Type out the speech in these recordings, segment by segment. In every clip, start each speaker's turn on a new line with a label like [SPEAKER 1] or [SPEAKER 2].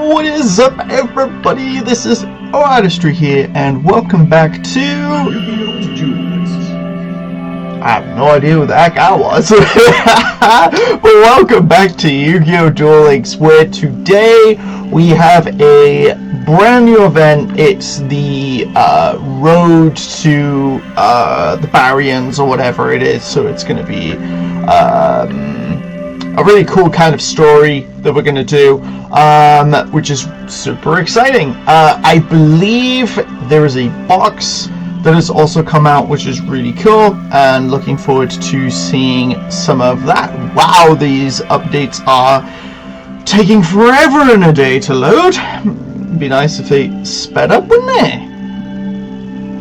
[SPEAKER 1] What is up, everybody? This is O-Artistry here, and welcome back to
[SPEAKER 2] Yu-Gi-Oh Duel Links.
[SPEAKER 1] I have no idea what the heck I was. But welcome back to Yu-Gi-Oh Duel Links, where today we have a brand new event. It's the road to the Barians, or whatever it is. So it's going to be a really cool kind of story that we're going to do, which is super exciting. I believe there is a box that has also come out, which is really cool, and looking forward to seeing some of that. Wow, these updates are taking forever and a day to load. It'd be nice if they sped up, wouldn't they?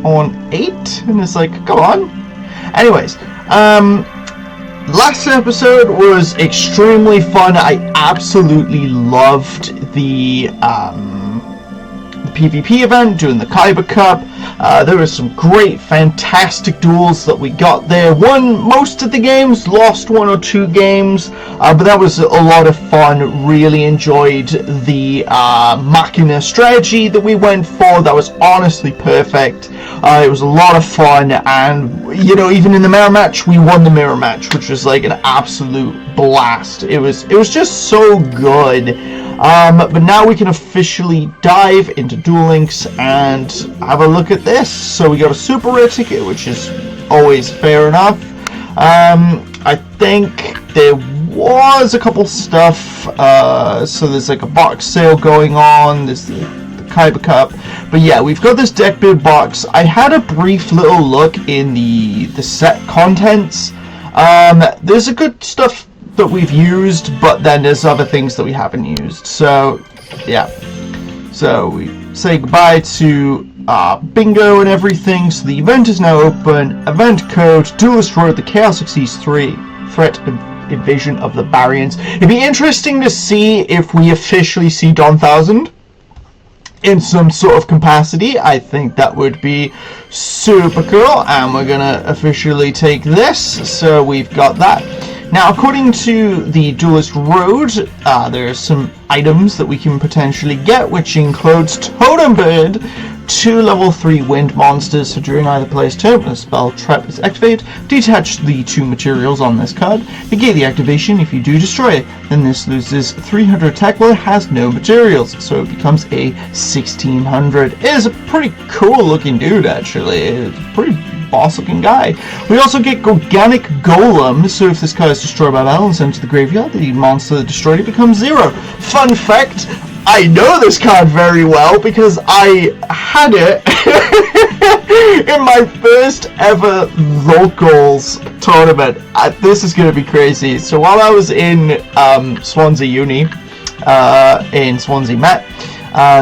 [SPEAKER 1] On 8, and it's like, come on. Anyways, last episode was extremely fun. I absolutely loved the PvP event, doing the Kyber Cup. There were some great, fantastic duels that we got there. Won most of the games, lost 1 or 2 games, but that was a lot of fun. Really enjoyed the Machina strategy that we went for. That was honestly perfect. It was a lot of fun, and you know, even in the mirror match, we won the mirror match, which was like an absolute blast. It was just so good. But now we can officially dive into Duel Links and have a look at this. So we got a super rare ticket, which is always fair enough. I think there was a couple stuff. So there's like a box sale going on. There's the Kyber Cup. But yeah, we've got this deck build box. I had a brief little look in the set contents. There's a good stuff that we've used, but then there's other things that we haven't used. So yeah, so we say goodbye to bingo and everything. So the event is now open. Event code Duelist Road, the CXyz Threat invasion of the Barians. It'd be interesting to see if we officially see Don 1000 in some sort of capacity. I think that would be super cool, and we're gonna officially take this. So we've got that. Now, according to the Duelist Road, there are some items that we can potentially get, which includes Totem Bird, 2 level 3 wind monsters. So during either player's turn, when a spell trap is activated, detach the 2 materials on this card. Negate the activation. If you do destroy it, then this loses 300 attack while it has no materials, so it becomes a 1600. It is a pretty cool looking dude, actually. It's pretty boss looking guy. We also get Organic Golem, so if this card is destroyed by battle and sent to the graveyard, the monster that destroyed it becomes 0. Fun fact, I know this card very well because I had it in my first ever locals tournament. This is going to be crazy. So while I was in Swansea Uni, in Swansea Met,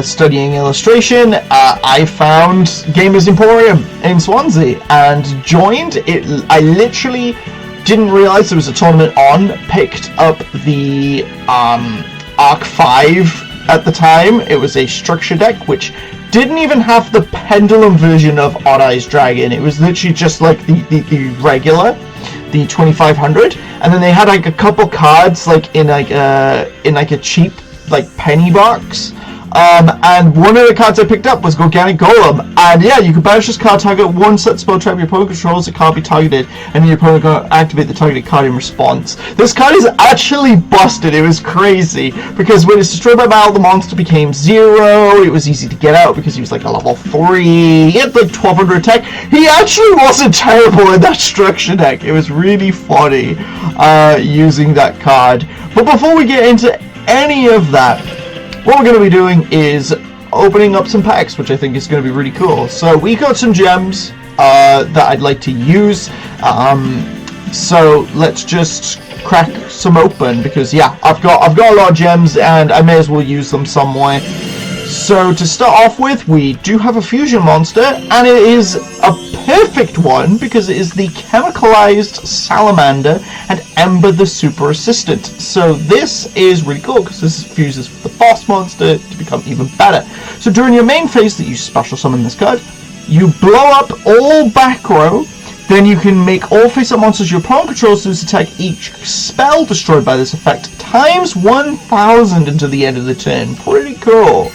[SPEAKER 1] studying illustration, I found Gamers Emporium in Swansea and joined it. I literally didn't realize there was a tournament on, picked up the Arc 5 at the time. It was a structure deck which didn't even have the pendulum version of Odd Eyes Dragon. It was literally just like the regular, the 2500, and then they had like a couple cards like in like a cheap like penny box. And one of the cards I picked up was Organic Golem, and yeah, you can banish this card, target 1 set spell trap your opponent controls, it can't be targeted, and then your opponent can activate the targeted card in response. This card is actually busted. It was crazy, because when it's destroyed by battle, the monster became 0, it was easy to get out because he was like a level 3, he had like 1200 attack. He actually wasn't terrible in that structure deck. It was really funny using that card. But before we get into any of that, what we're going to be doing is opening up some packs, which I think is going to be really cool. So we got some gems that I'd like to use. So let's just crack some open, because yeah, I've got a lot of gems and I may as well use them some way. So to start off with, we do have a fusion monster, and it is a perfect one because it is the chemicalized salamander and Ember the super assistant. So this is really cool because this fuses with the boss monster to become even better. So during your main phase that you special summon this card, you blow up all back row, Then you can make all face-up monsters your opponent controls lose attack each spell destroyed by this effect times 1,000 until the end of the turn. Pretty cool.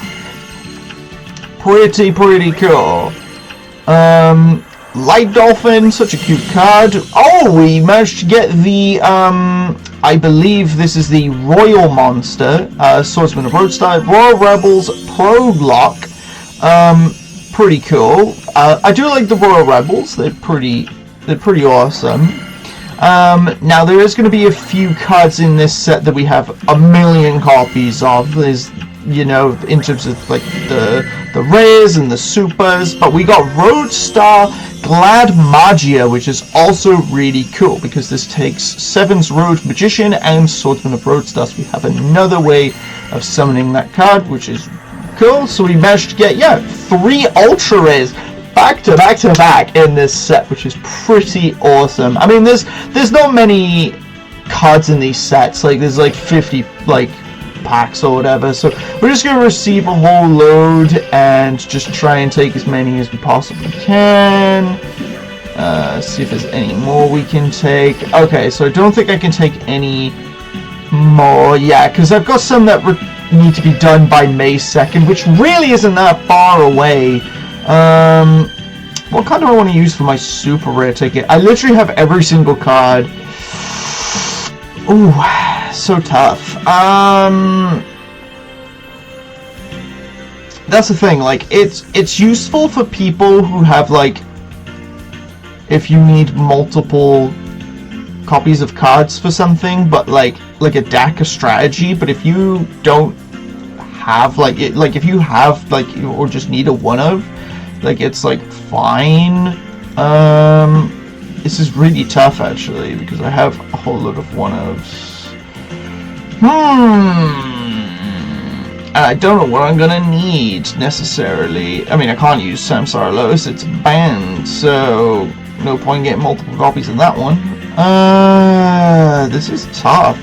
[SPEAKER 1] Pretty cool. Light Dolphin, such a cute card. Oh, we managed to get the, I believe this is the Royal Monster, Swordsman of Roadstar, Royal Rebels, Prologue. Pretty cool. I do like the Royal Rebels. They're pretty awesome. Now there is going to be a few cards in this set that we have a million copies of. There's, you know, in terms of like the rares and the supers, but we got Roadstar Gladimagia, which is also really cool because this takes Seven's Road Magician and Swordsman of Roadstar. So we have another way of summoning that card, which is cool. So we managed to get 3 ultra rares back to back in this set, which is pretty awesome. I mean, there's not many cards in these sets. Like there's like 50 like packs or whatever, so we're just gonna receive a whole load and just try and take as many as we possibly can. See if there's any more we can take. Okay, so I don't think I can take any more, because I've got some that need to be done by May 2nd, which really isn't that far away. What card do I want to use for my super rare ticket? I literally have every single card. Ooh, so tough. That's the thing, like, it's useful for people who have, like, if you need multiple copies of cards for something, but like a deck, a strategy. But if you don't have, like, if you have, like, or just need a one of, like, it's, like, fine. This is really tough, actually, because I have a whole lot of one-ofs. And I don't know what I'm gonna need, necessarily. I mean, I can't use Samsara Lotus, it's banned, so no point getting multiple copies of that one. This is tough.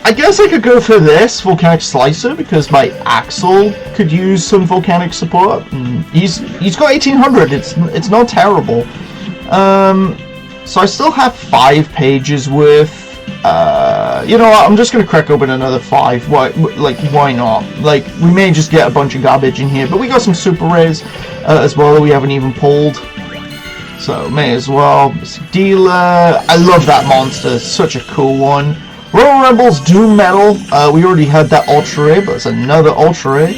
[SPEAKER 1] I guess I could go for this Volcanic Slicer because my Axel could use some volcanic support. He's got 1800. It's not terrible. So I still have 5 pages worth. You know what? I'm just gonna crack open another 5. Why not? Like, we may just get a bunch of garbage in here, but we got some super rares as well that we haven't even pulled. So may as well. Dealer. I love that monster. Such a cool one. Royal Rebels Doom Metal. We already had that ultra rare, but it's another ultra rare.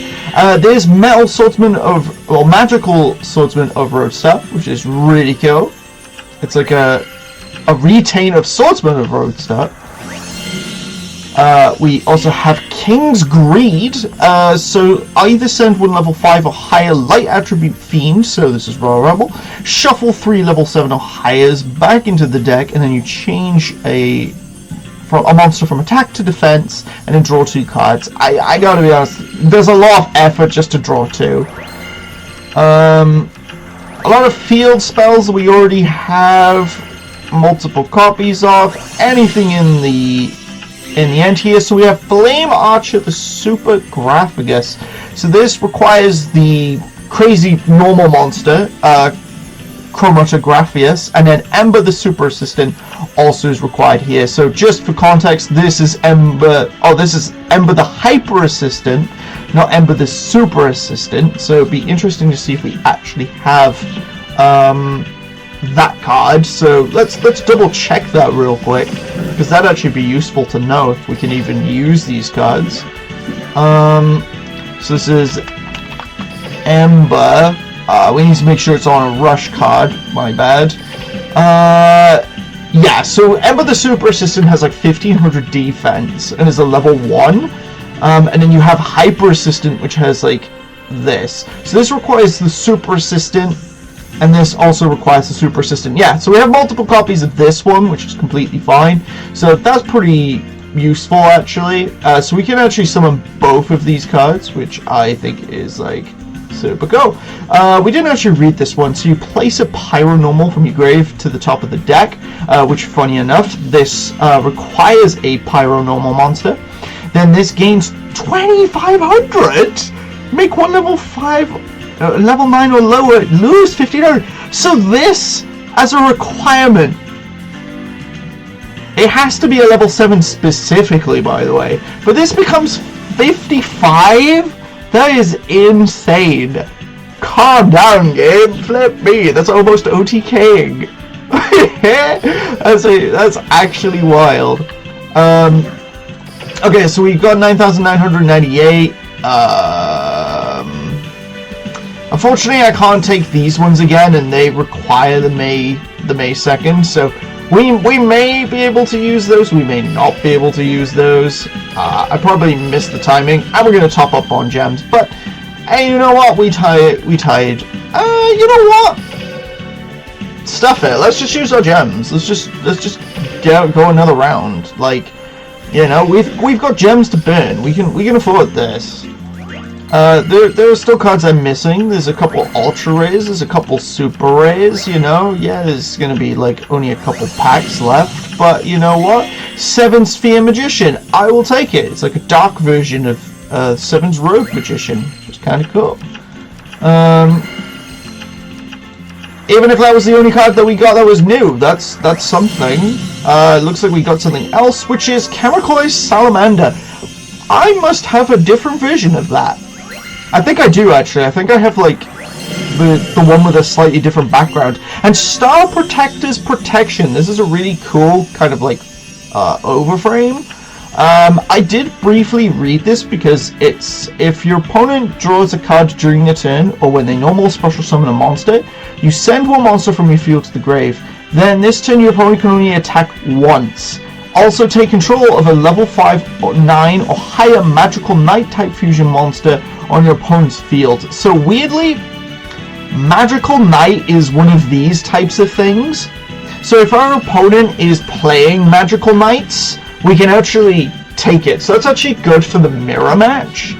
[SPEAKER 1] There's Metal Swordsman of, well, Magical Swordsman of Roadstar, which is really cool. It's like a retain of Swordsman of Roadstar. We also have King's Greed. So either send 1 level 5 or higher light attribute fiend, so this is Royal Rebel. Shuffle 3 level 7 or higher's back into the deck, and then you change a monster from attack to defense, and then draw 2 cards. I gotta be honest, there's a lot of effort just to draw 2. A lot of field spells that we already have multiple copies of. Anything in the end here. So we have Flame Archer, the Super Graphigus. So this requires the crazy normal monster, Chromatographius, and then Ember the Super Assistant also is required here. So just for context, this is Ember. Oh, this is Ember the Hyper Assistant, not Ember the Super Assistant. So it'd be interesting to see if we actually have that card. So let's double check that real quick, because that'd actually be useful to know if we can even use these cards. So this is Ember. We need to make sure it's on a rush card. My bad. Yeah, so Ember the Super Assistant has like 1500 defense and is a level 1. And then you have Hyper Assistant, which has like this. So this requires the Super Assistant, and this also requires the Super Assistant. Yeah, so we have multiple copies of this one, which is completely fine. So that's pretty useful, actually. So we can actually summon both of these cards, which I think is like super cool. We didn't actually read this one. So you place a Pyronormal from your grave to the top of the deck, which, funny enough, this requires a Pyronormal monster. Then this gains 2500. Make 1 level 5, level 9 or lower, lose 1500. So this, as a requirement, it has to be a level 7 specifically, by the way. But this becomes 55? That is insane. Calm down, game. Flip me. That's almost OTKing. That's actually wild. Okay, so we've got 9,998. Unfortunately, I can't take these ones again, and they require the May 2nd. So we may be able to use those. We may not be able to use those. I probably missed the timing, and we're gonna top up on gems. But hey, you know what? We tied. You know what? Stuff it. Let's just use our gems. Let's just go another round. Like, you know, we've got gems to burn. We can afford this. There are still cards I'm missing. There's a couple ultra rares. There's a couple super rares. You know, yeah. There's gonna be like only a couple packs left. But you know what? 7 Sphere Magician. I will take it. It's like a dark version of 7's Rogue Magician. It's kind of cool. Even if that was the only card that we got that was new, that's something. It looks like we got something else, which is Chemicalized Salamander. I must have a different version of that. I think I do, actually. I think I have, like, the one with a slightly different background. And Star Protector's Protection. This is a really cool kind of, like, overframe. I did briefly read this because it's, if your opponent draws a card during a turn, or when they normal special summon a monster, you send one monster from your field to the grave. Then this turn your opponent can only attack once. Also take control of a level 5 or 9 or higher magical knight type fusion monster on your opponent's field. So weirdly, magical knight is one of these types of things. So if our opponent is playing magical knights, we can actually take it. So that's actually good for the mirror match,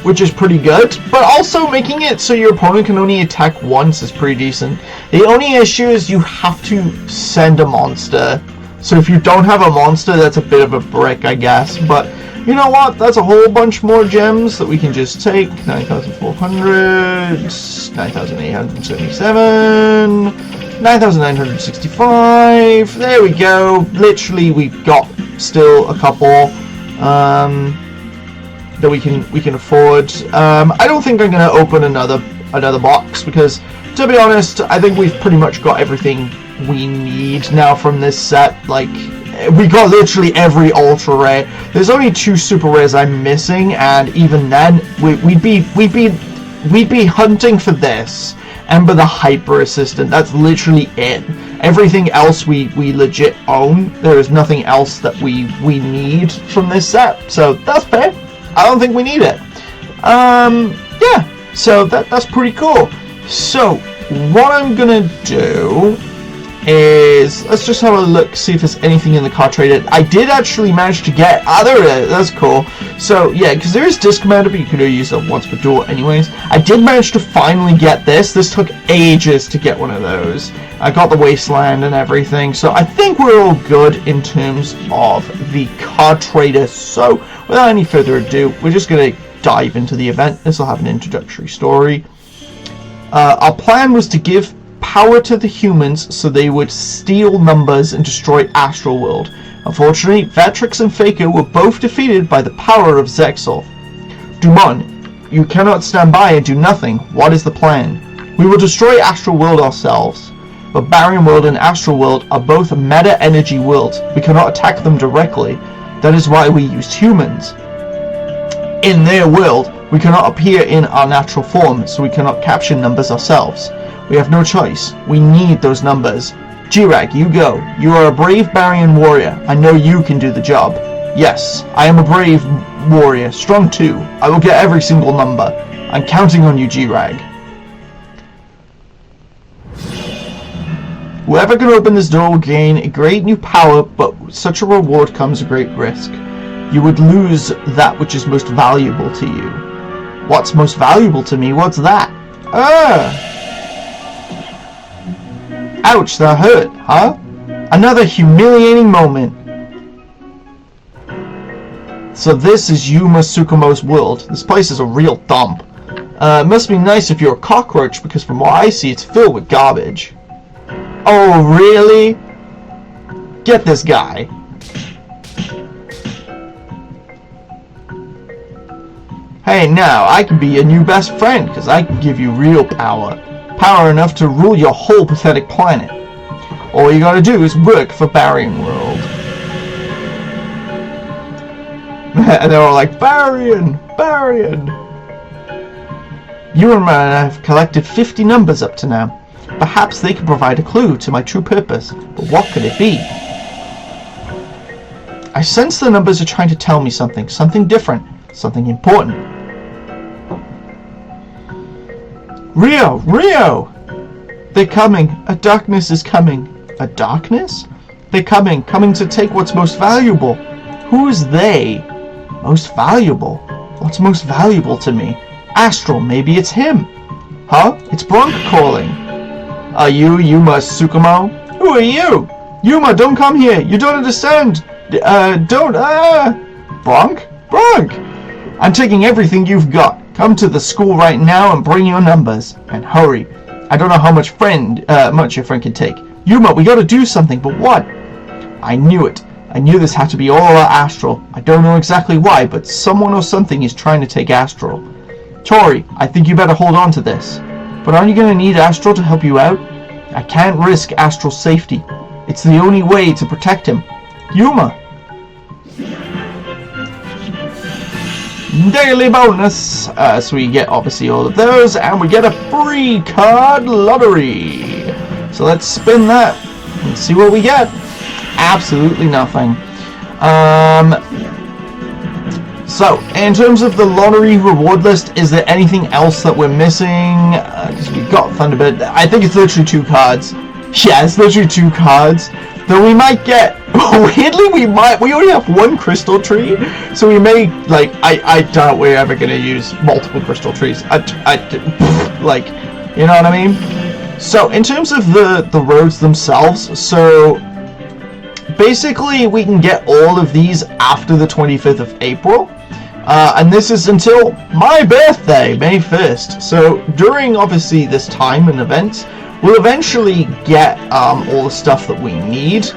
[SPEAKER 1] which is pretty good. But also making it so your opponent can only attack once is pretty decent. The only issue is you have to send a monster. So if you don't have a monster, that's a bit of a brick, I guess. But you know what? That's a whole bunch more gems that we can just take. 9,400, 9,877, 9,965. There we go. Literally, we've got still a couple that we can afford. I don't think I'm going to open another box because, to be honest, I think we've pretty much got everything we need now from this set. Like, we got literally every ultra rare. There's only 2 super rares I'm missing, and even then, we'd be hunting for this. Ember the Hyper Assistant. That's literally it. Everything else we legit own. There is nothing else that we need from this set. So that's fair. I don't think we need it. Yeah. So that's pretty cool. So what I'm gonna do is, let's just have a look, see if there's anything in the card trader. I did actually manage to get, there it is, that's cool. So yeah, because there is Disc Commander, but you could only use it once per duel anyways. I did manage to finally get this. This took ages to get one of those. I got the Wasteland and everything, so I think we're all good in terms of the card trader. So without any further ado, we're just going to dive into the event. This will have an introductory story. Our plan was to give power to the humans so they would steal numbers and destroy Astral World. Unfortunately, Vatrix and Faker were both defeated by the power of Zexal. Dumont, you cannot stand by and do nothing. What is the plan? We will destroy Astral World ourselves. But Barian World and Astral World are both meta energy worlds. We cannot attack them directly. That is why we used humans. In their world, we cannot appear in our natural form, so we cannot capture numbers ourselves. We have no choice. We need those numbers. G-Rag, you go. You are a brave Barian warrior. I know you can do the job. Yes, I am a brave warrior. Strong too. I will get every single number. I'm counting on you, G-Rag. Whoever can open this door will gain a great new power, but with such a reward comes a great risk. You would lose that which is most valuable to you. What's most valuable to me? What's that? Ouch, that hurt, huh? Another humiliating moment. So this is Yuma Tsukumo's world. This place is a real dump. It must be nice if you're a cockroach, because from what I see, it's filled with garbage. Oh, really? Get this guy. Hey, now, I can be your new best friend, because I can give you real power. Power enough to rule your whole pathetic planet. All you gotta do is work for Barian World. And they're all like, Barian! Barian! You and I have collected 50 numbers up to now. Perhaps they could provide a clue to my true purpose, but what could it be? I sense the numbers are trying to tell me something, something different, something important. Rio! Rio! They're coming. A darkness is coming. A darkness? They're coming to take what's most valuable. Who is they? Most valuable? What's most valuable to me? Astral, maybe it's him. Huh? It's Bronk calling. Are you Yuma Tsukumo? Who are you? Yuma, don't come here. You don't understand. Bronk? Bronk! I'm taking everything you've got. Come to the school right now and bring your numbers. And hurry. I don't know how much your friend can take. Yuma, we gotta do something, but what? I knew it. I knew this had to be all about Astral. I don't know exactly why, but someone or something is trying to take Astral. Tori, I think you better hold on to this. But aren't you gonna need Astral to help you out? I can't risk Astral's safety. It's the only way to protect him. Yuma! Daily bonus! So we get obviously all of those, and we get a free card lottery. So let's spin that and see what we get. Absolutely nothing. So, in terms of the lottery reward list, is there anything else that we're missing? Because we've got Thunderbird. I think it's literally 2 cards. Yeah, it's literally 2 cards. Though we might get... Weirdly, we only have 1 crystal tree. So we may, like... I doubt we're ever going to use multiple crystal trees. Like, you know what I mean? So, in terms of the roads themselves, so... Basically, we can get all of these after the 25th of April. And this is until my birthday, May 1st. So during, obviously, this time and events, we'll eventually get all the stuff that we need.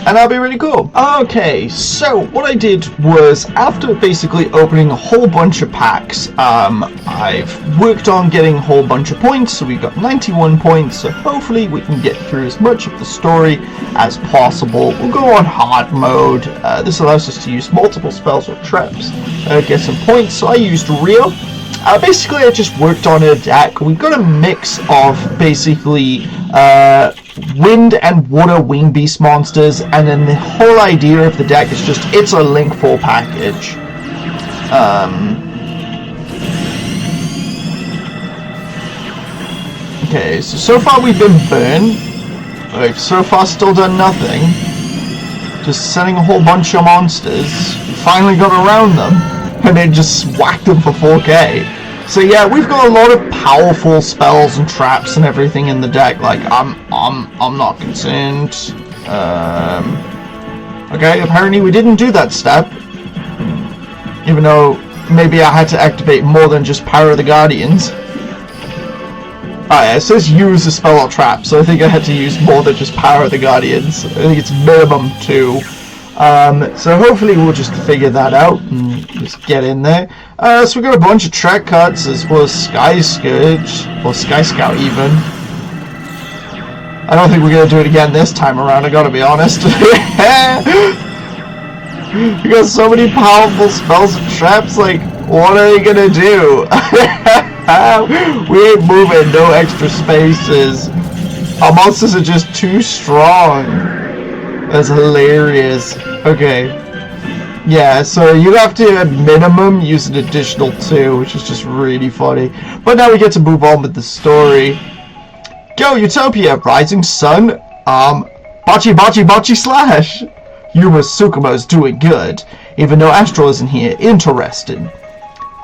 [SPEAKER 1] And that'll be really cool. Okay, so what I did was, after basically opening a whole bunch of packs, I've worked on getting a whole bunch of points, so we've got 91 points, so hopefully we can get through as much of the story as possible. We'll go on hard mode. This allows us to use multiple spells or traps, get some points, so I used Rio. Basically, I just worked on a deck. We've got a mix of basically wind and water wing beast monsters, and then the whole idea of the deck is just it's a Link 4 package. Okay, so far we've been burned. We've so far still done nothing. Just sending a whole bunch of monsters. Finally got around them. And then just whacked them for 4k. So yeah, we've got a lot of powerful spells and traps and everything in the deck. Like I'm not concerned. Okay, apparently we didn't do that step. Even though maybe I had to activate more than just Power of the Guardians. Oh yeah, it says use a spell or trap, so I think I had to use more than just Power of the Guardians. I think it's minimum 2. So hopefully we'll just figure that out and just get in there. So we got a bunch of track cards as well as Sky Scourge, or Sky Scout even. I don't think we're going to do it again this time around, I gotta be honest. We got so many powerful spells and traps, like, what are they gonna do? We ain't moving, no extra spaces. Our monsters are just too strong. That's hilarious. Okay. Yeah, so you have to at minimum use an additional 2, which is just really funny. But now we get to move on with the story. Go Utopia, Rising Sun, Bocce Slash. Yuma Tsukumo's doing good, even though Astral isn't here. Interesting.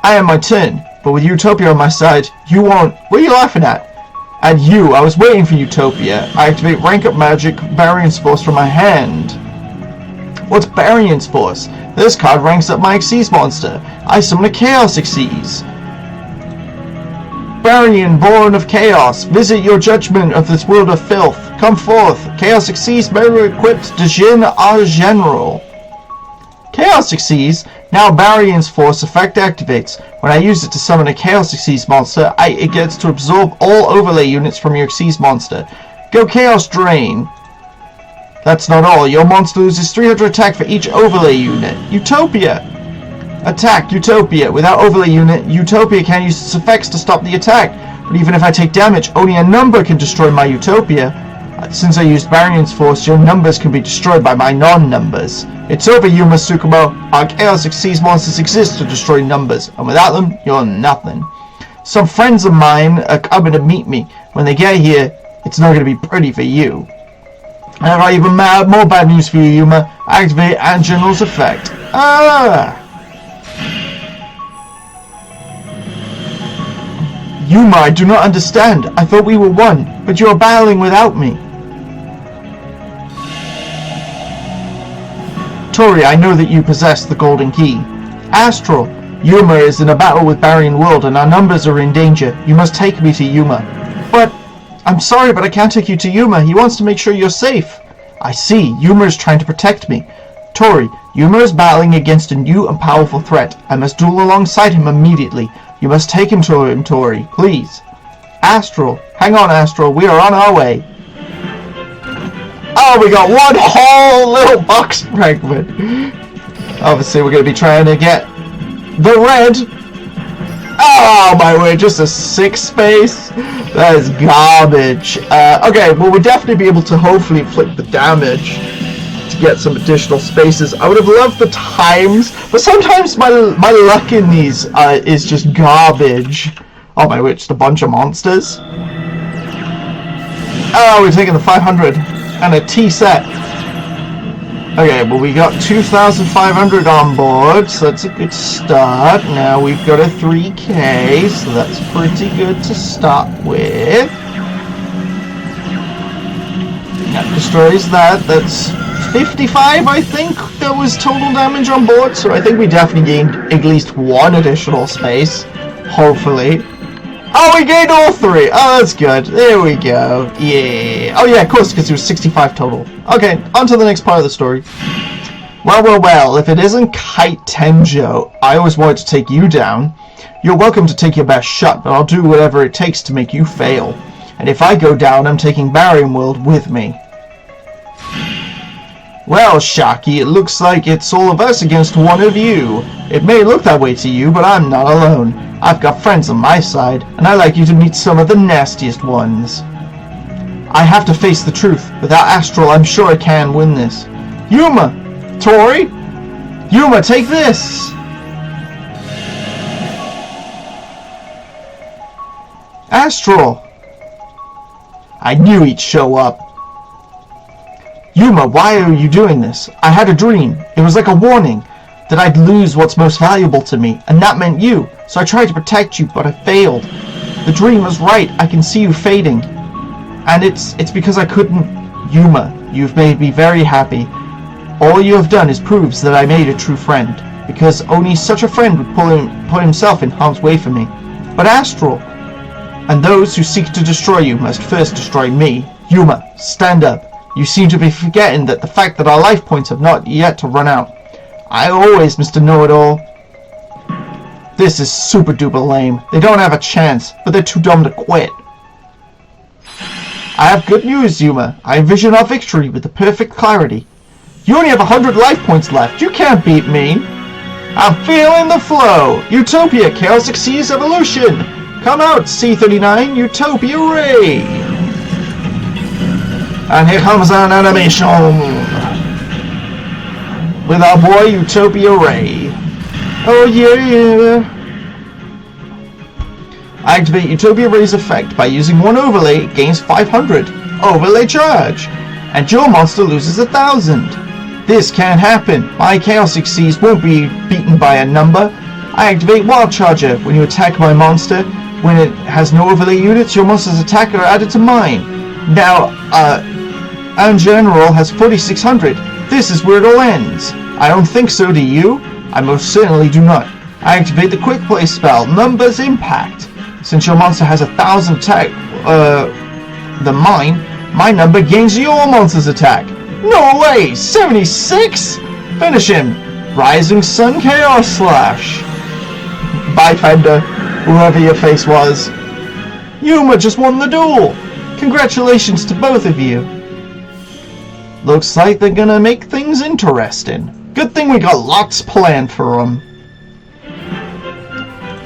[SPEAKER 1] I am my turn, but with Utopia on my side, you won't. What are you laughing at? At you, I was waiting for Utopia. I activate rank up magic, Barian's force from my hand. What's Barian's Force? This card ranks up my CXyz monster. I summon a Chaos CXyz. Barian, born of chaos, visit your judgment of this world of filth. Come forth. Chaos CXyz better equipped de Jin a General. Chaos CXyz. Now Barian's Force effect activates. When I use it to summon a Chaos CXyz monster, it gets to absorb all overlay units from your CXyz monster. Go Chaos Drain. That's not all. Your monster loses 300 attack for each overlay unit. Utopia. Attack Utopia. Without overlay unit, Utopia can use its effects to stop the attack. But even if I take damage, only a number can destroy my Utopia. Since I used Barian's Force, your numbers can be destroyed by my non-numbers. It's over, Yuma Tsukumo. Our Chaos CXyz monsters exist to destroy numbers, and without them, you're nothing. Some friends of mine are coming to meet me. When they get here, it's not going to be pretty for you. And I got even more bad news for you, Yuma. Activate Angel's effect. Yuma, I do not understand. I thought we were one, but you are battling without me. Tori, I know that you possess the golden key. Astral, Yuma is in a battle with Barian World and our numbers are in danger. You must take me to Yuma. But, I'm sorry, but I can't take you to Yuma. He wants to make sure you're safe. I see. Yuma is trying to protect me. Tori, Yuma is battling against a new and powerful threat. I must duel alongside him immediately. You must take him to him, Tori, please. Astral, hang on, Astral. We are on our way. Oh, we got one whole little box fragment. Obviously, we're going to be trying to get the red. Oh, my word, just a 6 space? That is garbage. Okay, well, we'll definitely be able to hopefully inflict the damage to get some additional spaces. I would have loved the times, but sometimes my luck in these is just garbage. Oh, my word, just a bunch of monsters. Oh, we're taking the 500. And a T set. Okay, well we got 2,500 on board, so that's a good start. Now we've got a 3K, so that's pretty good to start with. That destroys that. That's 55, I think, that was total damage on board, so I think we definitely gained at least one additional space. Hopefully. Oh, we gained all 3! Oh, that's good. There we go. Yeah. Oh, yeah, of course, because it was 65 total. Okay, on to the next part of the story. Well, if it isn't Kite Tenjo, I always wanted to take you down. You're welcome to take your best shot, but I'll do whatever it takes to make you fail. And if I go down, I'm taking Barian World with me. Well, Shaki, it looks like it's all of us against one of you. It may look that way to you, but I'm not alone. I've got friends on my side, and I'd like you to meet some of the nastiest ones. I have to face the truth. Without Astral, I'm sure I can win this. Yuma! Tori? Yuma, take this! Astral! I knew he'd show up. Yuma, why are you doing this? I had a dream. It was like a warning that I'd lose what's most valuable to me, and that meant you. So I tried to protect you, but I failed. The dream was right. I can see you fading. And it's because I couldn't. Yuma, you've made me very happy. All you have done is proves that I made a true friend, because only such a friend would put himself in harm's way for me. But Astral, and those who seek to destroy you must first destroy me. Yuma, stand up. You seem to be forgetting that the fact that our life points have not yet to run out. I always, Mr. Know-It-All. This is super duper lame. They don't have a chance, but they're too dumb to quit. I have good news, Yuma. I envision our victory with the perfect clarity. You only have 100 life points left. You can't beat me. I'm feeling the flow. Utopia, Chaos CXyz Evolution. Come out, C39, Utopia Ray. And here comes an animation with our boy Utopia Ray. Oh yeah! Activate Utopia Ray's effect by using one overlay. It gains 500 overlay charge, and your monster loses 1,000. This can't happen. My Chaos CXyz won't be beaten by a number. I activate Wild Charger. When you attack my monster, when it has no overlay units, your monster's attack are added to mine. Now, General has 4,600. This is where it all ends. I don't think so, do you? I most certainly do not. I activate the quick play spell, Numbers Impact. Since your monster has 1,000 attack than mine, my number gains your monster's attack. No way! 76? Finish him! Rising Sun Chaos Slash. Bye, Fender, whoever your face was. Yuma just won the duel! Congratulations to both of you. Looks like they're gonna make things interesting. Good thing we got lots planned for them.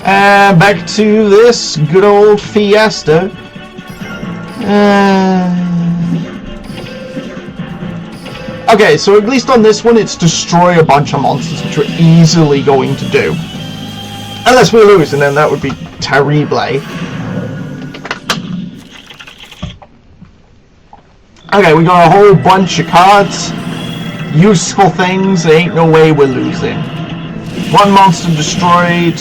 [SPEAKER 1] And back to this good old fiesta. Okay, so at least on this one, it's destroy a bunch of monsters, which we're easily going to do. Unless we lose, and then that would be terrible. Okay, we got a whole bunch of cards. Useful things, there ain't no way we're losing. One monster destroyed.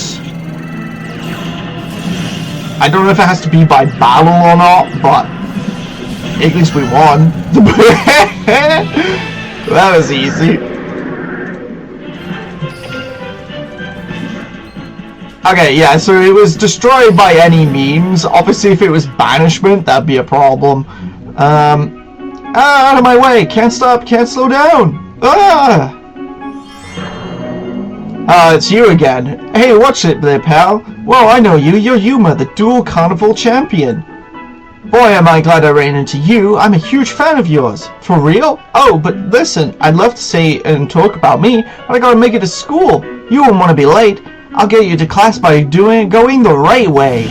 [SPEAKER 1] I don't know if it has to be by battle or not, but at least we won. That was easy. Okay, yeah, so it was destroyed by any means. Obviously, if it was banishment, that'd be a problem. Out of my way! Can't stop, can't slow down! It's you again. Hey, watch it there, pal. Well, I know you. You're Yuma, the Dual Carnival Champion. Boy, am I glad I ran into you. I'm a huge fan of yours. For real? Oh, but listen, I'd love to say and talk about me, but I gotta make it to school. You won't want to be late. I'll get you to class by going the right way.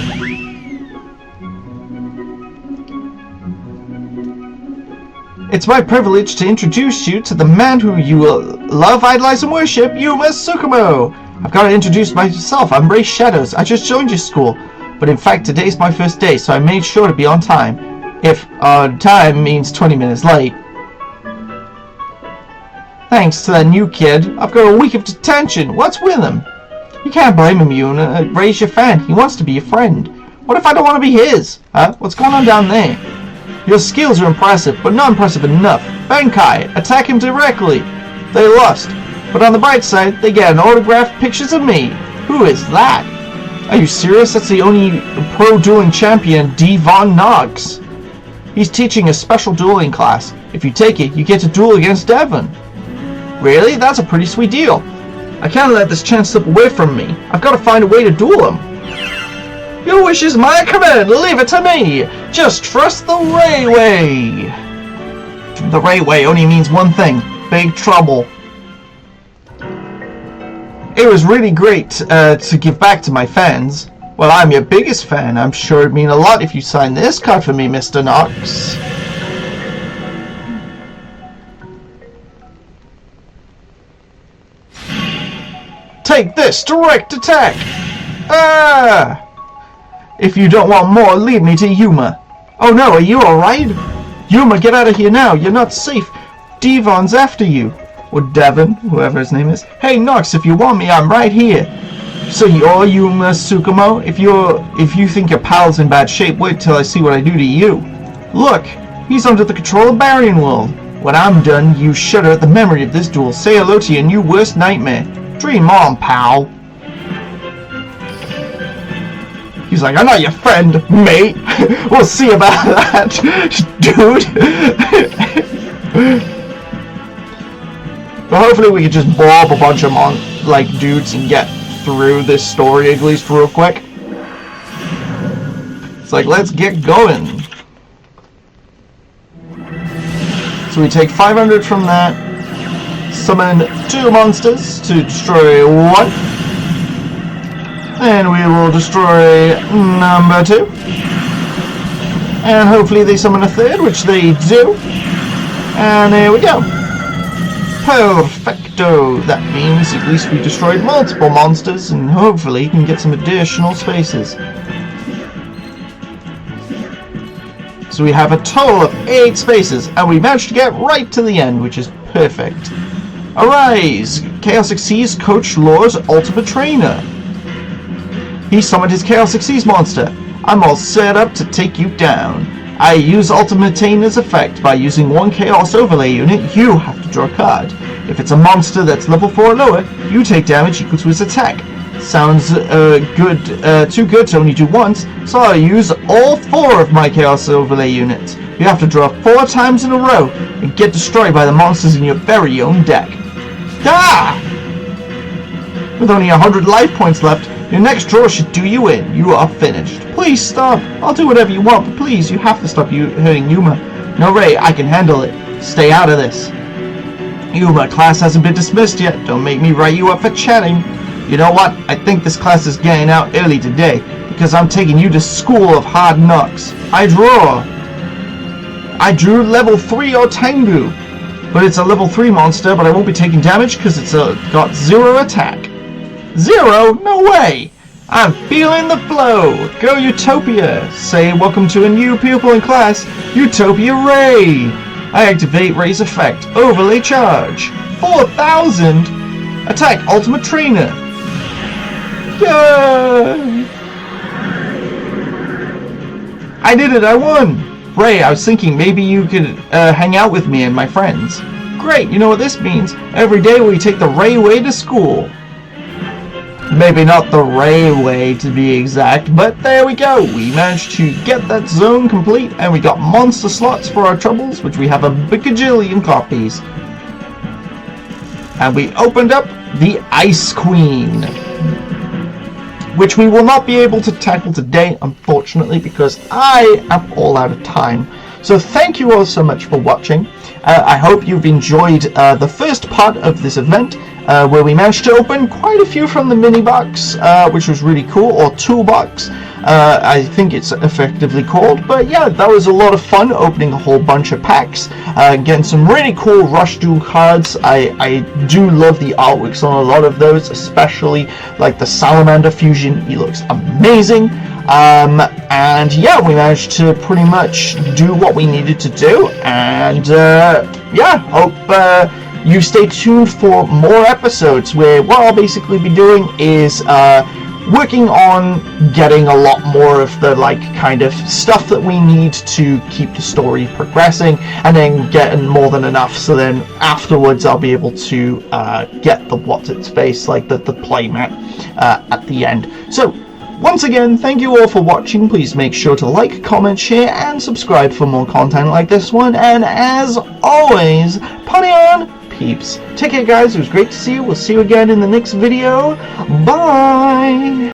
[SPEAKER 1] It's my privilege to introduce you to the man who you love, idolize, and worship, Yuma Tsukumo. I've got to introduce myself. I'm Ray Shadows. I just joined your school. But in fact, today's my first day, so I made sure to be on time. If time means 20 minutes late. Thanks to that new kid, I've got a week of detention. What's with him? You can't blame him, Yuna. Ray's your fan. He wants to be your friend. What if I don't want to be his? Huh? What's going on down there? Your skills are impressive, but not impressive enough. Bankai, attack him directly. They lost. But on the bright side, they get an autographed pictures of me. Who is that? Are you serious? That's the only pro dueling champion, Devon Knox. He's teaching a special dueling class. If you take it, you get to duel against Devon. Really? That's a pretty sweet deal. I can't let this chance slip away from me. I've got to find a way to duel him. Your wish is my command. Leave it to me. Just trust the Ray way. The Ray way only means one thing. Big trouble. It was really great to give back to my fans. Well, I'm your biggest fan. I'm sure it'd mean a lot if you signed this card for me, Mr. Knox. Take this, direct attack! Ah! If you don't want more, lead me to Yuma. Oh no, are you alright? Yuma, get out of here now. You're not safe. Devon's after you. Or Devon, whoever his name is. Hey Knox, if you want me, I'm right here. So you're Yuma Tsukumo? If you think your pal's in bad shape, wait till I see what I do to you. Look, he's under the control of Barian world. When I'm done, you shudder at the memory of this duel. Say hello to your new worst nightmare. Dream on, pal. He's like, I'm not your friend, mate. We'll see about that, dude. But hopefully we can just blow up a bunch of dudes and get through this story at least real quick. It's like, let's get going. So we take 500 from that, summon 2 monsters to destroy 1, and we will destroy number 2, and hopefully they summon a 3rd, which they do, and there we go. Perfecto. That means at least we destroyed multiple monsters, and hopefully can get some additional spaces. So we have a total of 8 spaces, and we managed to get right to the end, which is perfect. Arise! CXyz Coach Lore's ultimate trainer. He summoned his CXyz monster. I'm all set up to take you down. I use Ultimatainer's effect. By using one Chaos Overlay unit, you have to draw a card. If it's a monster that's level 4 or lower, you take damage equal to its attack. Sounds too good to only do once, so I'll use all 4 of my Chaos Overlay units. You have to draw 4 times in a row and get destroyed by the monsters in your very own deck. Ah! With only 100 life points left, your next draw should do you in. You are finished. Please stop. I'll do whatever you want, but please, you have to stop hurting Yuma. No, Ray, I can handle it. Stay out of this. Yuma, class hasn't been dismissed yet. Don't make me write you up for chatting. You know what? I think this class is getting out early today, because I'm taking you to School of Hard Knocks. I drew level 3 Otengu, but it's a level 3 monster, but I won't be taking damage because it's got 0 attack. 0? No way! I'm feeling the flow! Go Utopia! Say welcome to a new pupil in class, Utopia Ray! I activate Ray's effect, Overlay Charge. 4,000! Attack Ultimate Trainer! Yay! I did it! I won! Ray, I was thinking maybe you could hang out with me and my friends. Great! You know what this means? Every day we take the Ray way to school. Maybe not the Ray way to be exact, but there we go. We managed to get that zone complete, and we got monster slots for our troubles, which we have a bajillion copies. And we opened up the Ice Queen, which we will not be able to tackle today, unfortunately, because I am all out of time. So thank you all so much for watching. I hope you've enjoyed the first part of this event, where we managed to open quite a few from the mini box, which was really cool, or toolbox, I think it's effectively called. But yeah, that was a lot of fun opening a whole bunch of packs, getting some really cool Rush Duel cards. I do love the artworks on a lot of those, especially like the Salamander Fusion. He looks amazing. And yeah, we managed to pretty much do what we needed to do, and yeah, hope you stay tuned for more episodes, where what I'll basically be doing is working on getting a lot more of the kind of stuff that we need to keep the story progressing, and then getting more than enough, so then afterwards I'll be able to get the what's-its-face, the playmat at the end. So once again, thank you all for watching. Please make sure to like, comment, share, and subscribe for more content like this one. And as always, party on, peeps. Take care, guys. It was great to see you. We'll see you again in the next video. Bye!